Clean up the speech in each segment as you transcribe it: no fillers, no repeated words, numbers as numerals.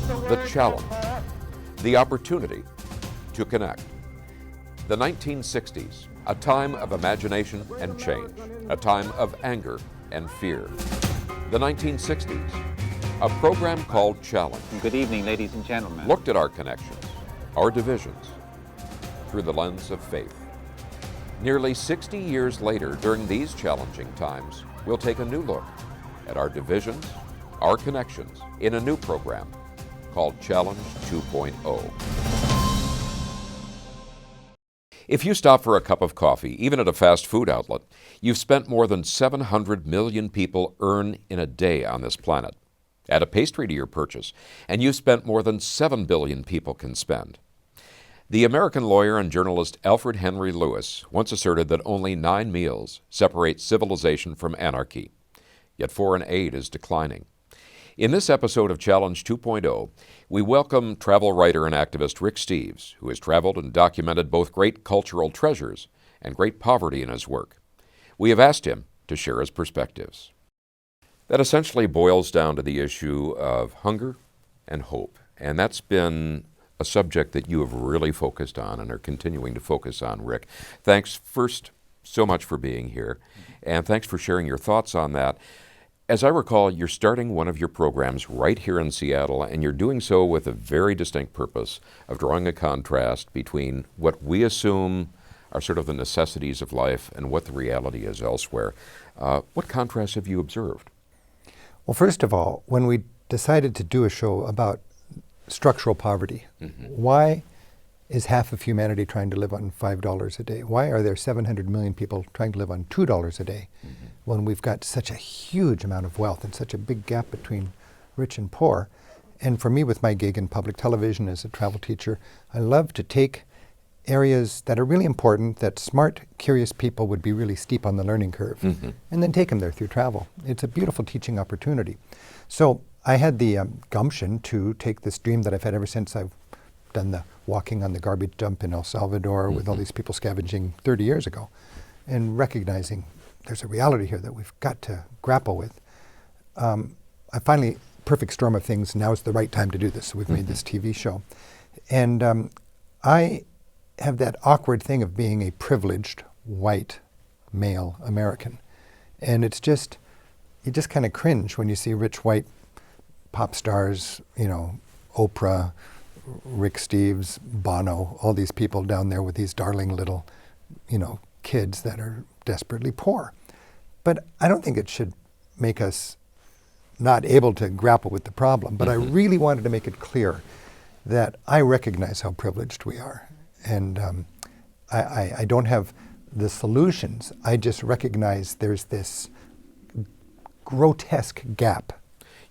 the challenge, the opportunity to connect. The 1960s, a time of imagination and change, a time of anger and fear. The 1960s, a program called Challenge. Good evening, ladies and gentlemen. Looked at our connections, our divisions, through the lens of faith. Nearly 60 years later, during these challenging times, we'll take a new look at our divisions, our connections, in a new program called Challenge 2.0. If you stop for a cup of coffee, even at a fast food outlet, you've spent more than 700 million people earn in a day on this planet. Add a pastry to your purchase, and you've spent more than 7 billion people can spend. The American lawyer and journalist Alfred Henry Lewis once asserted that only 9 meals separate civilization from anarchy, yet 4 in 8 is declining. In this episode of Challenge 2.0, we welcome travel writer and activist Rick Steves, who has traveled and documented both great cultural treasures and great poverty in his work. We have asked him to share his perspectives. That essentially boils down to the issue of hunger and hope, and that's been a subject that you have really focused on and are continuing to focus on, Rick. Thanks first so much for being here, and thanks for sharing your thoughts on that. As I recall, you're starting one of your programs right here in Seattle, and you're doing so with a very distinct purpose of drawing a contrast between what we assume are sort of the necessities of life and what the reality is elsewhere. What contrast have you observed? Well, first of all, when we decided to do a show about structural poverty, why is half of humanity trying to live on $5 a day? Why are there 700 million people trying to live on $2 a day when we've got such a huge amount of wealth and such a big gap between rich and poor? And for me, with my gig in public television as a travel teacher, I love to take areas that are really important, that smart, curious people would be really steep on the learning curve, and then take them there through travel. It's a beautiful teaching opportunity. So I had the gumption to take this dream that I've had ever since I've done the walking on the garbage dump in El Salvador with all these people scavenging 30 years ago, and recognizing there's a reality here that we've got to grapple with. I finally, perfect storm of things, now is the right time to do this. So we've made this TV show. And I have that awkward thing of being a privileged white male American. And it's just, you just kind of cringe when you see rich white pop stars, you know, Oprah, Rick Steves, Bono, all these people down there with these darling little, you know, kids that are desperately poor. But I don't think it should make us not able to grapple with the problem. But I really wanted to make it clear that I recognize how privileged we are. And I don't have the solutions. I just recognize there's this grotesque gap.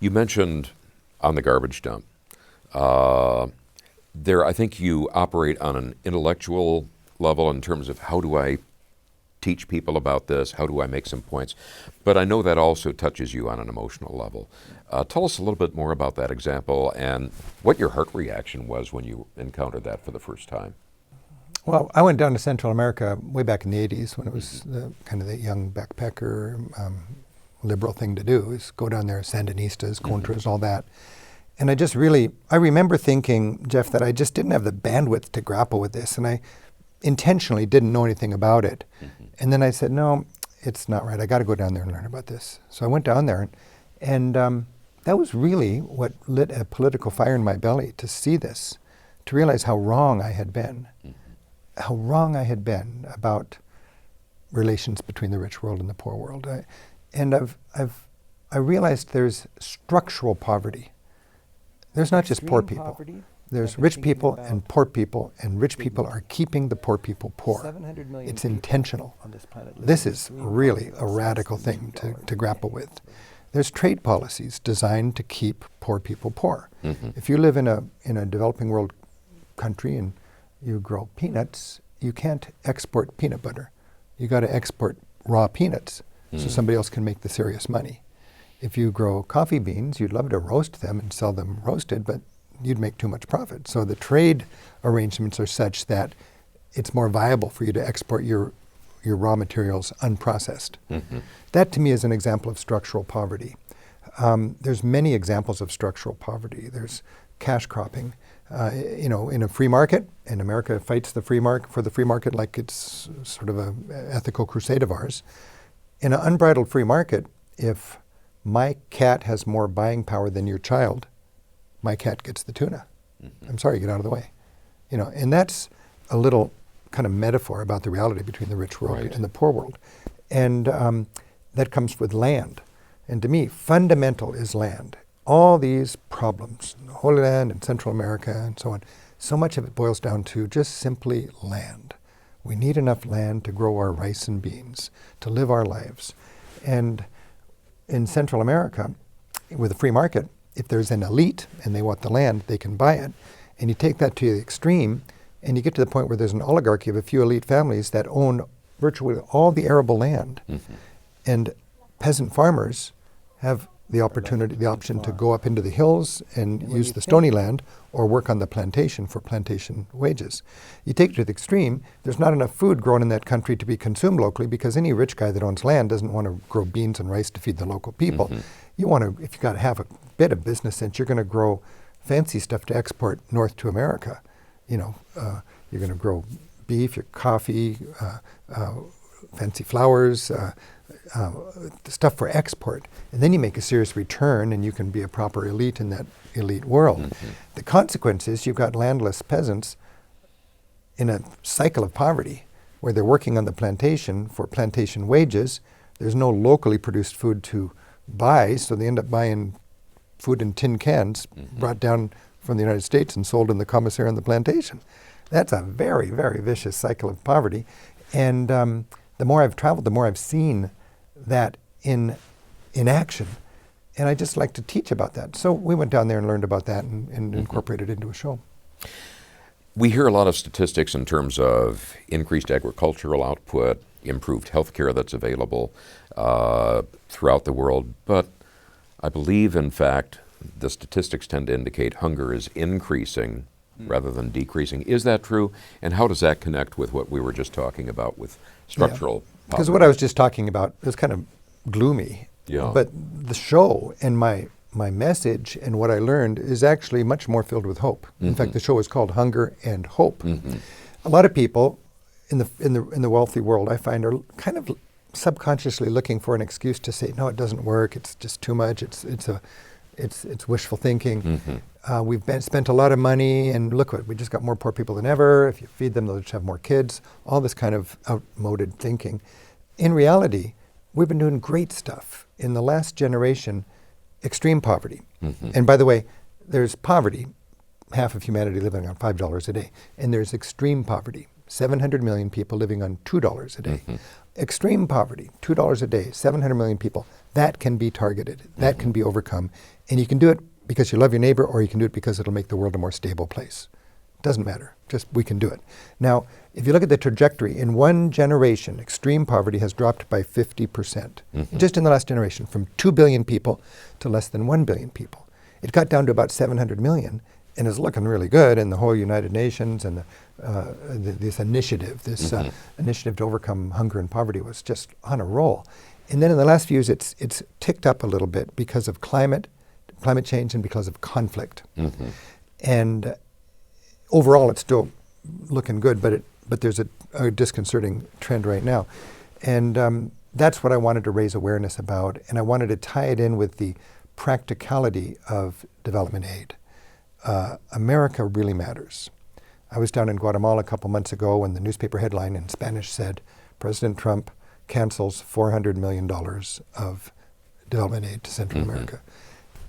You mentioned on the garbage dump. I think you operate on an intellectual level in terms of how do I teach people about this, how do I make some points, but I know that also touches you on an emotional level. Tell us a little bit more about that example and what your heart reaction was when you encountered that for the first time. Well, I went down to Central America way back in the 80s when it was kind of the young backpacker liberal thing to do, is go down there, Sandinistas, Contras, all that. And I remember thinking, Jeff, that I just didn't have the bandwidth to grapple with this, and I intentionally didn't know anything about it. And then I said, no, it's not right. I got to go down there and learn about this. So I went down there, and that was really what lit a political fire in my belly, to see this, to realize how wrong I had been, how wrong I had been about relations between the rich world and the poor world. I realized there's structural poverty. There's not just poor people. There's rich people and rich people are keeping the poor people poor. It's intentional. This is really a radical thing to grapple with. There's trade policies designed to keep poor people poor. If you live in a developing world country and you grow peanuts, you can't export peanut butter. You got to export raw peanuts so somebody else can make the serious money. If you grow coffee beans, you'd love to roast them and sell them roasted, but you'd make too much profit. So the trade arrangements are such that it's more viable for you to export your raw materials unprocessed. That to me is an example of structural poverty. There's many examples of structural poverty. There's cash cropping. In a free market, and America fights the free for the free market like it's sort of an ethical crusade of ours. In an unbridled free market, if my cat has more buying power than your child, my cat gets the tuna. I'm sorry, get out of the way. And that's a little kind of metaphor about the reality between the rich world and the poor world. And that comes with land. And to me, fundamental is land. All these problems, the Holy Land and Central America and so on, so much of it boils down to just simply land. We need enough land to grow our rice and beans, to live our lives. And in Central America, with a free market, if there's an elite and they want the land, they can buy it. And you take that to the extreme, and you get to the point where there's an oligarchy of a few elite families that own virtually all the arable land. And peasant farmers have the option to go up into the hills and use the stony land or work on the plantation for plantation wages. You take it to the extreme, there's not enough food grown in that country to be consumed locally because any rich guy that owns land doesn't want to grow beans and rice to feed the local people. You want to, if you got to have a bit of business sense, you're going to grow fancy stuff to export north to America. You're going to grow beef, your coffee, fancy flowers, stuff for export. And then you make a serious return and you can be a proper elite in that elite world. The consequence is you've got landless peasants in a cycle of poverty where they're working on the plantation for plantation wages. There's no locally produced food to buy, so they end up buying food in tin cans brought down from the United States and sold in the commissary on the plantation. That's a very, very vicious cycle of poverty. And the more I've traveled, the more I've seen that in action. And I just like to teach about that. So we went down there and learned about that and incorporated it into a show. We hear a lot of statistics in terms of increased agricultural output, improved health care that's available throughout the world. But I believe, in fact, the statistics tend to indicate hunger is increasing rather than decreasing. Is that true? And how does that connect with what we were just talking about with structural poverty? Because what I was just talking about is kind of gloomy. Yeah. But the show and my message and what I learned is actually much more filled with hope. In fact, the show is called Hunger and Hope. A lot of people in the wealthy world, I find, are kind of subconsciously looking for an excuse to say, no, it doesn't work. It's just too much. It's wishful thinking. We've spent a lot of money, and look what, we just got more poor people than ever. If you feed them, they'll just have more kids. All this kind of outmoded thinking. In reality, we've been doing great stuff. In the last generation, extreme poverty. And by the way, there's poverty, half of humanity living on $5 a day. And there's extreme poverty, 700 million people living on $2 a day. Extreme poverty, $2 a day, 700 million people. That can be targeted. That can be overcome. And you can do it because you love your neighbor, or you can do it because it'll make the world a more stable place. Doesn't matter. Just we can do it. Now, if you look at the trajectory, in one generation, extreme poverty has dropped by 50%. Just in the last generation, from 2 billion people to less than 1 billion people. It got down to about 700 million and is looking really good in the whole United Nations, and this initiative to overcome hunger and poverty was just on a roll. And then in the last few years, it's ticked up a little bit because of climate change and because of conflict. And overall, it's still looking good, but there's a disconcerting trend right now. And that's what I wanted to raise awareness about, and I wanted to tie it in with the practicality of development aid. America really matters. I was down in Guatemala a couple months ago when the newspaper headline in Spanish said, President Trump cancels $400 million of development aid to Central America.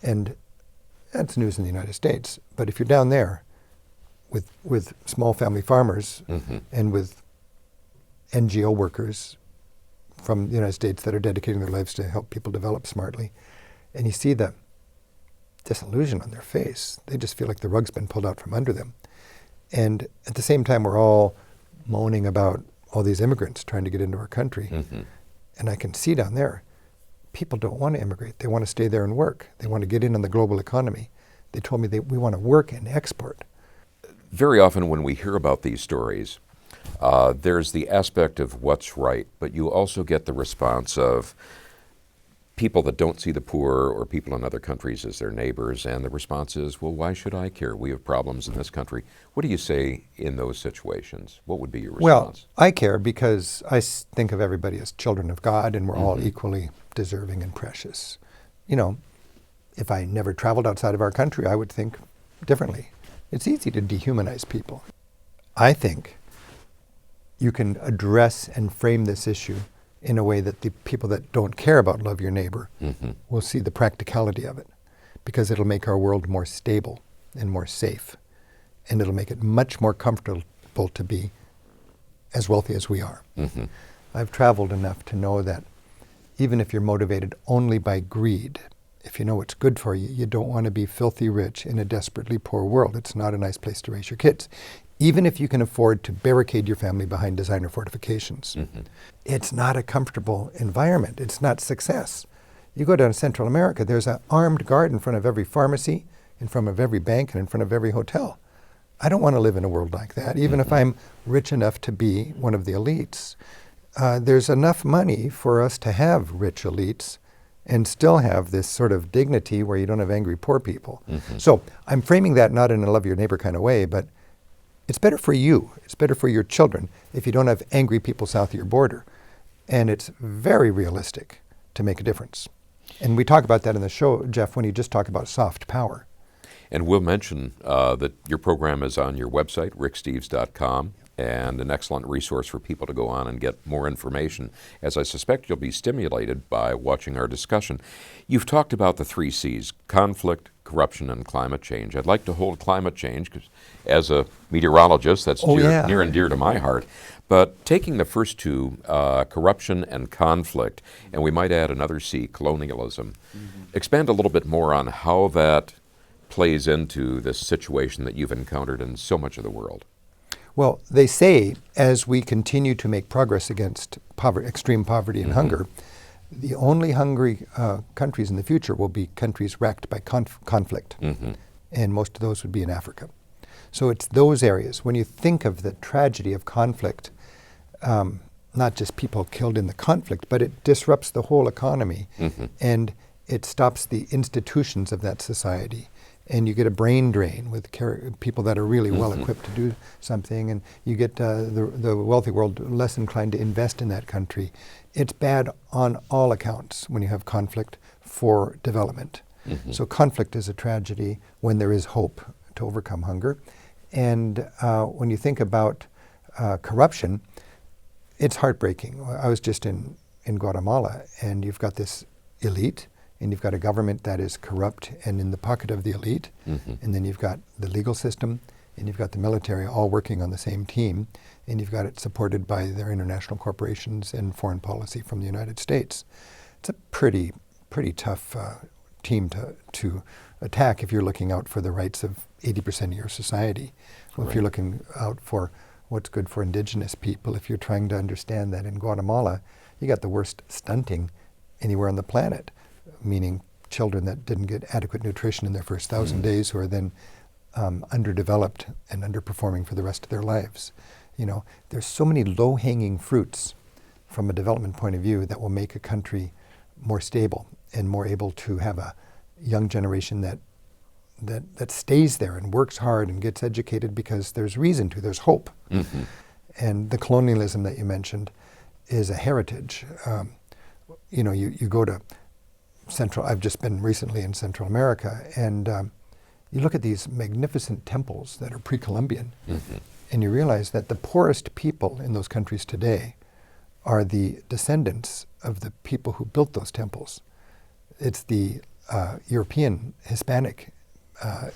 And that's news in the United States. But if you're down there with small family farmers and with NGO workers from the United States that are dedicating their lives to help people develop smartly, and you see the disillusion on their face, they just feel like the rug's been pulled out from under them. And at the same time, we're all moaning about all these immigrants trying to get into our country. And I can see down there, people don't want to immigrate. They want to stay there and work. They want to get in on the global economy. They told me we want to work and export. Very often when we hear about these stories, there's the aspect of what's right, but you also get the response of, people that don't see the poor or people in other countries as their neighbors, and the response is, well, why should I care? We have problems in this country. What do you say in those situations? What would be your response? Well, I care because I think of everybody as children of God, and we're all equally deserving and precious. You know, if I never traveled outside of our country, I would think differently. It's easy to dehumanize people. I think you can address and frame this issue in a way that the people that don't care about love your neighbor will see the practicality of it, because it'll make our world more stable and more safe, and it'll make it much more comfortable to be as wealthy as we are. I've traveled enough to know that even if you're motivated only by greed, if you know what's good for you, you don't want to be filthy rich in a desperately poor world. It's not a nice place to raise your kids. Even if you can afford to barricade your family behind designer fortifications. It's not a comfortable environment. It's not success. You go down to Central America, there's an armed guard in front of every pharmacy, in front of every bank, and in front of every hotel. I don't want to live in a world like that, even if I'm rich enough to be one of the elites. There's enough money for us to have rich elites and still have this sort of dignity where you don't have angry poor people. So I'm framing that not in a love your neighbor kind of way, but it's better for you, it's better for your children if you don't have angry people south of your border. And it's very realistic to make a difference. And we talk about that in the show, Jeff, when you just talk about soft power. And we'll mention that your program is on your website, ricksteves.com, and an excellent resource for people to go on and get more information, as I suspect you'll be stimulated by watching our discussion. You've talked about the 3 C's, conflict, corruption, and climate change. I'd like to hold climate change, because as a meteorologist, that's near and dear to my heart. But taking the first 2, corruption and conflict, and we might add another C, colonialism, expand a little bit more on how that plays into this situation that you've encountered in so much of the world. Well, they say as we continue to make progress against extreme poverty and hunger, the only hungry countries in the future will be countries racked by conflict. And most of those would be in Africa. So it's those areas. When you think of the tragedy of conflict, not just people killed in the conflict, but it disrupts the whole economy, and it stops the institutions of that society. And you get a brain drain with people that are really well equipped to do something, and you get the wealthy world less inclined to invest in that country. It's bad on all accounts when you have conflict for development. So conflict is a tragedy when there is hope to overcome hunger. And when you think about corruption, it's heartbreaking. I was just in Guatemala, and you've got this elite, and you've got a government that is corrupt and in the pocket of the elite, and then you've got the legal system, and you've got the military all working on the same team, and you've got it supported by their international corporations and foreign policy from the United States. It's a pretty tough team to attack if you're looking out for the rights of 80% of your society. Well, if you're looking out for what's good for indigenous people, if you're trying to understand that in Guatemala, you got the worst stunting anywhere on the planet, meaning children that didn't get adequate nutrition in their first 1,000 days, who are then underdeveloped and underperforming for the rest of their lives. You know, there's so many low-hanging fruits from a development point of view that will make a country more stable and more able to have a young generation that stays there and works hard and gets educated because there's reason to, there's hope. And the colonialism that you mentioned is a heritage. You know, you go to I've just been recently in Central America, and you look at these magnificent temples that are pre-Columbian, and you realize that the poorest people in those countries today are the descendants of the people who built those temples. It's the European, Hispanic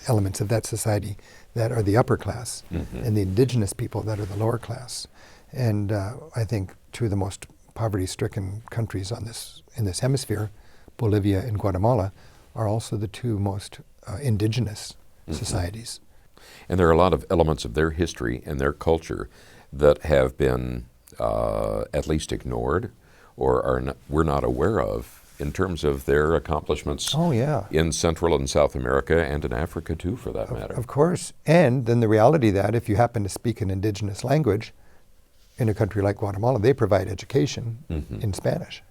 elements of that society that are the upper class, and the indigenous people that are the lower class. And I think 2 of the most poverty-stricken countries in this hemisphere, Bolivia and Guatemala, are also the 2 most indigenous societies. And there are a lot of elements of their history and their culture that have been at least ignored or we're not aware of in terms of their accomplishments in Central and South America and in Africa too, for that matter. Of course. And then the reality that if you happen to speak an indigenous language in a country like Guatemala, they provide education in Spanish.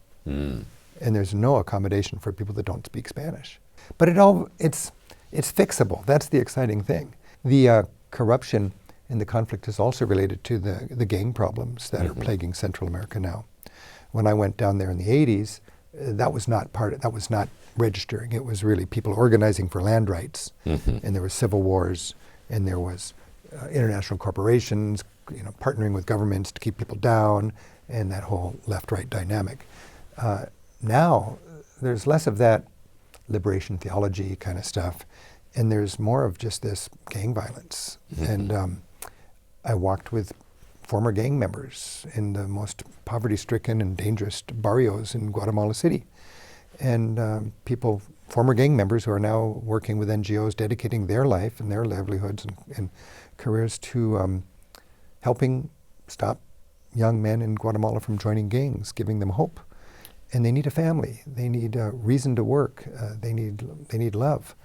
and there's no accommodation for people that don't speak Spanish. But it's fixable. That's the exciting thing. The corruption and the conflict is also related to the gang problems that are plaguing Central America now. When I went down there in the 80s, that was not registering. It was really people organizing for land rights, and there were civil wars, and there was international corporations, partnering with governments to keep people down, and that whole left-right dynamic. Now, there's less of that liberation theology kind of stuff, and there's more of just this gang violence. And I walked with former gang members in the most poverty-stricken and dangerous barrios in Guatemala City. And former gang members who are now working with NGOs, dedicating their life and their livelihoods and careers to helping stop young men in Guatemala from joining gangs, giving them hope. And they need a family. They need a reason to work. They need love.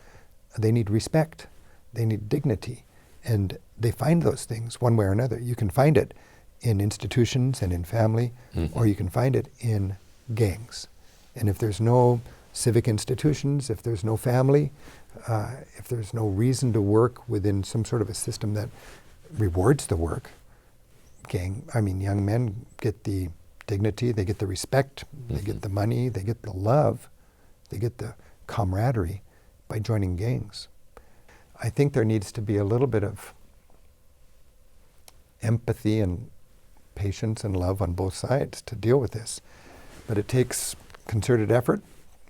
They need respect. They need dignity. And they find those things one way or another. You can find it in institutions and in family, or you can find it in gangs. And if there's no civic institutions, if there's no family, if there's no reason to work within some sort of a system that rewards the work, young men get the dignity, they get the respect, they get the money, they get the love, they get the camaraderie by joining gangs. I think there needs to be a little bit of empathy and patience and love on both sides to deal with this. But it takes concerted effort,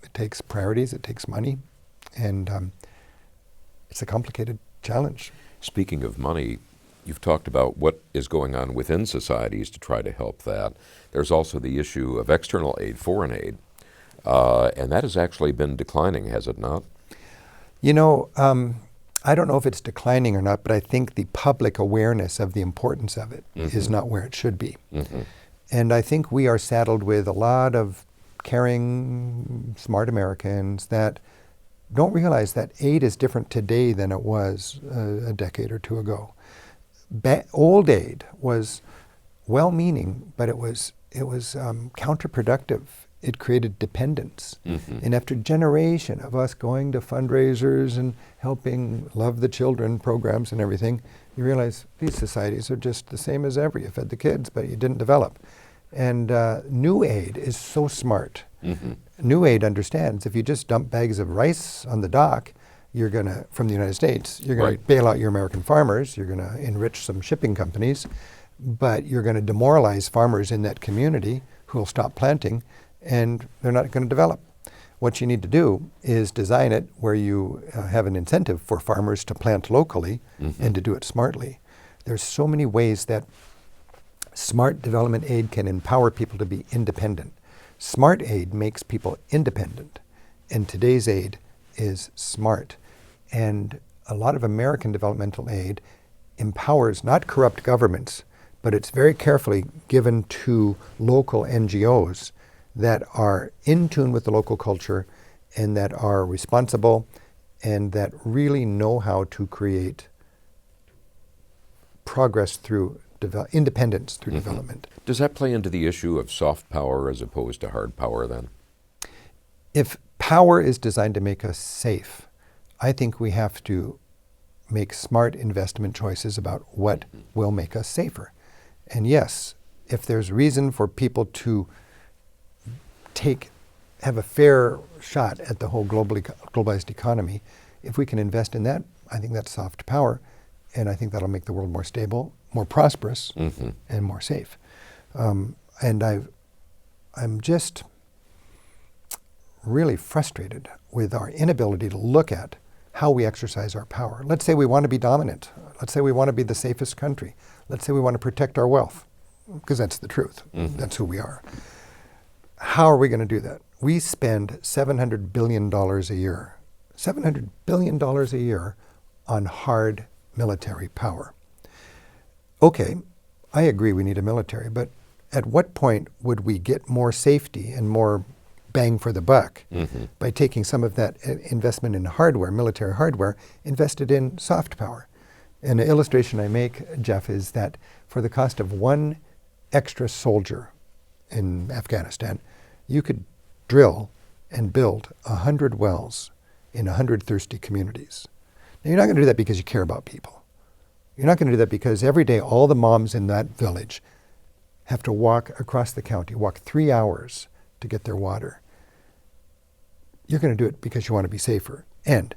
it takes priorities, it takes money, and it's a complicated challenge. Speaking of money, you've talked about what is going on within societies to try to help that. There's also the issue of external aid, foreign aid, and that has actually been declining, has it not? I don't know if it's declining or not, but I think the public awareness of the importance of it is not where it should be. And I think we are saddled with a lot of caring, smart Americans that don't realize that aid is different today than it was a decade or two ago. Old aid was well-meaning, but it was counterproductive. It created dependence. And after a generation of us going to fundraisers and helping Love the Children programs and everything, you realize these societies are just the same as ever. You fed the kids, but you didn't develop. And New Aid is so smart. New Aid understands if you just dump bags of rice on the dock, from the United States, you're going to bail out your American farmers, you're going to enrich some shipping companies, but you're going to demoralize farmers in that community who will stop planting, and they're not going to develop. What you need to do is design it where you have an incentive for farmers to plant locally and to do it smartly. There's so many ways that smart development aid can empower people to be independent. Smart aid makes people independent, and today's aid is smart. And a lot of American developmental aid empowers not corrupt governments, but it's very carefully given to local NGOs that are in tune with the local culture and that are responsible and that really know how to create progress through independence through development. Does that play into the issue of soft power as opposed to hard power then? If power is designed to make us safe, I think we have to make smart investment choices about what will make us safer. And yes, if there's reason for people to have a fair shot at the whole globalized economy, if we can invest in that, I think that's soft power, and I think that'll make the world more stable, more prosperous, and more safe. And I'm just really frustrated with our inability to look at how we exercise our power. Let's say we want to be dominant. Let's say we want to be the safest country. Let's say we want to protect our wealth, because that's the truth. That's who we are. How are we going to do that? We spend $700 billion a year, $700 billion a year on hard military power. Okay, I agree we need a military, but at what point would we get more safety and more bang for the buck by taking some of that investment in hardware, military hardware, invested in soft power? And the illustration I make, Jeff, is that for the cost of one extra soldier in Afghanistan, you could drill and build 100 wells in 100 thirsty communities. Now, you're not going to do that because you care about people. You're not going to do that because every day all the moms in that village have to walk across the county, walk 3 hours to get their water. You're going to do it because you want to be safer. And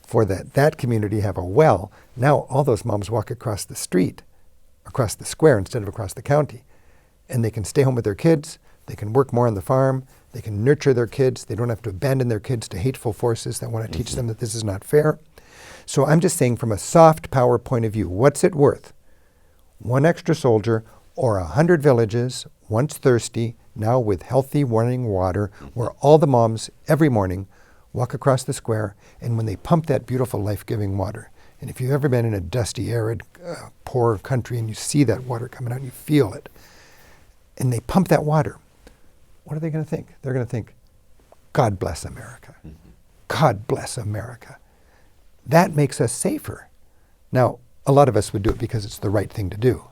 for that community have a well, now all those moms walk across the street, across the square instead of across the county. And they can stay home with their kids, they can work more on the farm, they can nurture their kids, they don't have to abandon their kids to hateful forces that want to teach them that this is not fair. So I'm just saying from a soft power point of view, what's it worth? One extra soldier or 100 villages, once thirsty, now with healthy running water, where all the moms every morning walk across the square, and when they pump that beautiful life-giving water, and if you've ever been in a dusty, arid, poor country and you see that water coming out and you feel it, and they pump that water, what are they going to think? They're going to think, God bless America. God bless America. That makes us safer. Now, a lot of us would do it because it's the right thing to do.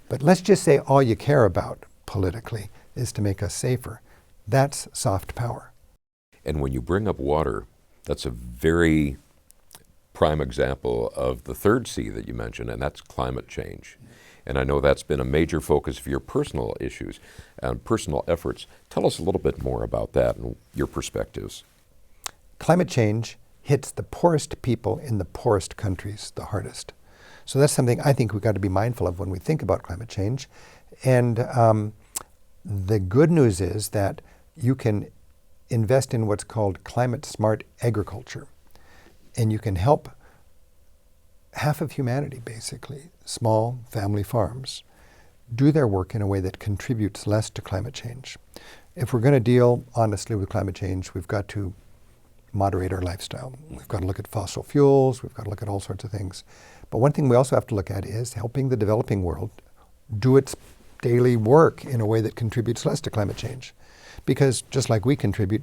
But let's just say all you care about politically is to make us safer. That's soft power. And when you bring up water, that's a very prime example of the third C that you mentioned, and that's climate change. And I know that's been a major focus of your personal issues and personal efforts. Tell us a little bit more about that and your perspectives. Climate change hits the poorest people in the poorest countries the hardest. So that's something I think we've got to be mindful of when we think about climate change. And the good news is that you can invest in what's called climate smart agriculture. And you can help half of humanity, basically, small family farms, do their work in a way that contributes less to climate change. If we're going to deal honestly with climate change, we've got to moderate our lifestyle. We've got to look at fossil fuels, we've got to look at all sorts of things. But one thing we also have to look at is helping the developing world do its daily work in a way that contributes less to climate change. Because just like we contribute,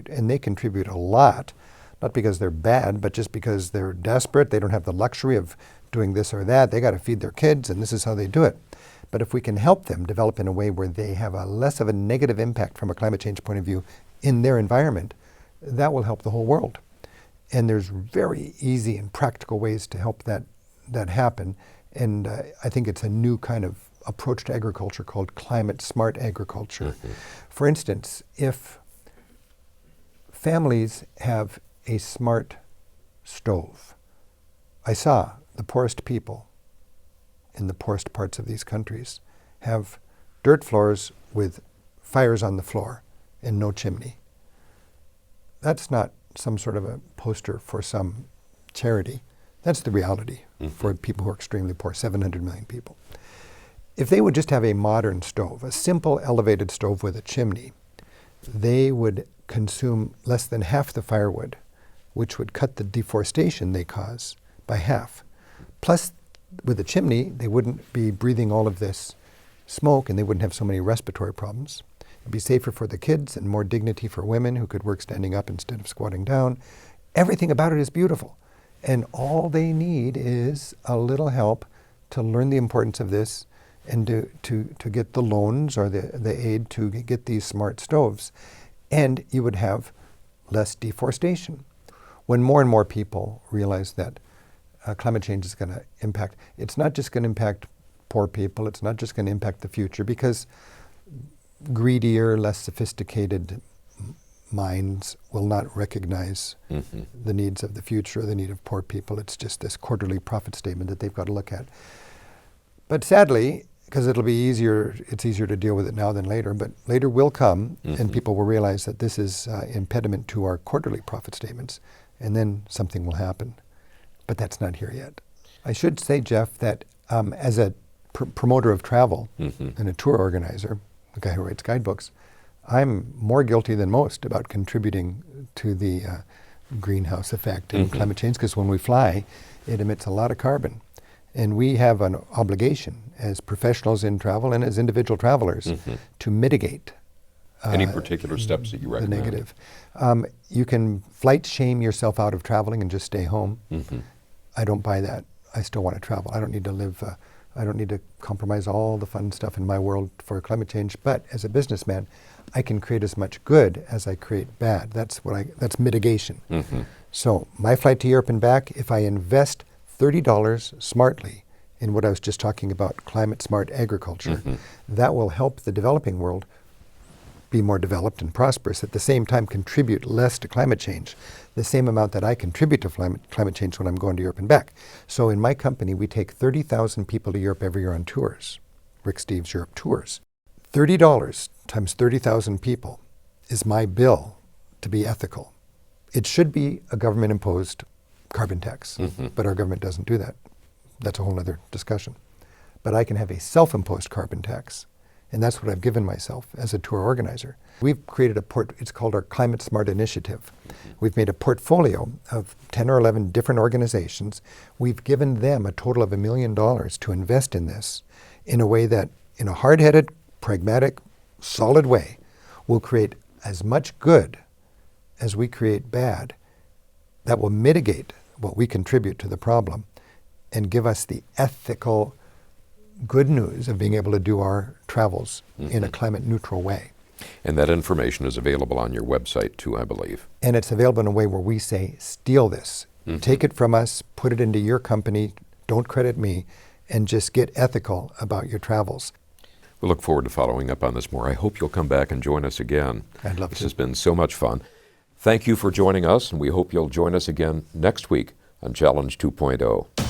and they contribute a lot, not because they're bad, but just because they're desperate. They don't have the luxury of doing this or that. They got to feed their kids, and this is how they do it. But if we can help them develop in a way where they have a less of a negative impact from a climate change point of view in their environment, that will help the whole world. And there's very easy and practical ways to help that happen. And I think it's a new kind of approach to agriculture called climate smart agriculture. For instance, if families have a smart stove, I saw the poorest people in the poorest parts of these countries have dirt floors with fires on the floor and no chimney. That's not some sort of a poster for some charity. That's the reality for people who are extremely poor, 700 million people. If they would just have a modern stove, a simple elevated stove with a chimney, they would consume less than half the firewood, which would cut the deforestation they cause by half. Plus, with a chimney, they wouldn't be breathing all of this smoke and they wouldn't have so many respiratory problems. It'd be safer for the kids and more dignity for women who could work standing up instead of squatting down. Everything about it is beautiful. And all they need is a little help to learn the importance of this and to get the loans or the aid to get these smart stoves. And you would have less deforestation. When more and more people realize that climate change is going to impact, it's not just going to impact poor people, it's not just going to impact the future, because greedier, less sophisticated minds will not recognize the needs of the future, the need of poor people. It's just this quarterly profit statement that they've got to look at. But sadly, because it's easier to deal with it now than later, but later will come and people will realize that this is impediment to our quarterly profit statements, and then something will happen. But that's not here yet. I should say, Jeff, that as a promoter of travel and a tour organizer, the guy who writes guidebooks, I'm more guilty than most about contributing to the greenhouse effect and climate change, because when we fly, it emits a lot of carbon. And we have an obligation as professionals in travel and as individual travelers to mitigate any particular steps that you recommend? The negative. You can flight shame yourself out of traveling and just stay home. I don't buy that. I still want to travel. I don't need to live a I don't need to compromise all the fun stuff in my world for climate change. But as a businessman, I can create as much good as I create bad. That's mitigation. So my flight to Europe and back, if I invest $30 smartly in what I was just talking about, climate smart agriculture, that will help the developing world be more developed and prosperous, at the same time contribute less to climate change, the same amount that I contribute to climate change when I'm going to Europe and back. So in my company, we take 30,000 people to Europe every year on tours, Rick Steves Europe Tours. $30 times 30,000 people is my bill to be ethical. It should be a government-imposed carbon tax, but our government doesn't do that. That's a whole other discussion. But I can have a self-imposed carbon tax. And that's what I've given myself as a tour organizer. We've created it's called our Climate Smart Initiative. We've made a portfolio of 10 or 11 different organizations. We've given them a total of $1 million to invest in this in a way that, in a hard-headed, pragmatic, solid way, will create as much good as we create bad. That will mitigate what we contribute to the problem and give us the ethical good news of being able to do our travels in a climate neutral way. And that information is available on your website too, I believe. And it's available in a way where we say, steal this, take it from us, put it into your company, don't credit me, and just get ethical about your travels. We look forward to following up on this more. I hope you'll come back and join us again. I'd love to. This has been so much fun. Thank you for joining us, and we hope you'll join us again next week on Challenge 2.0.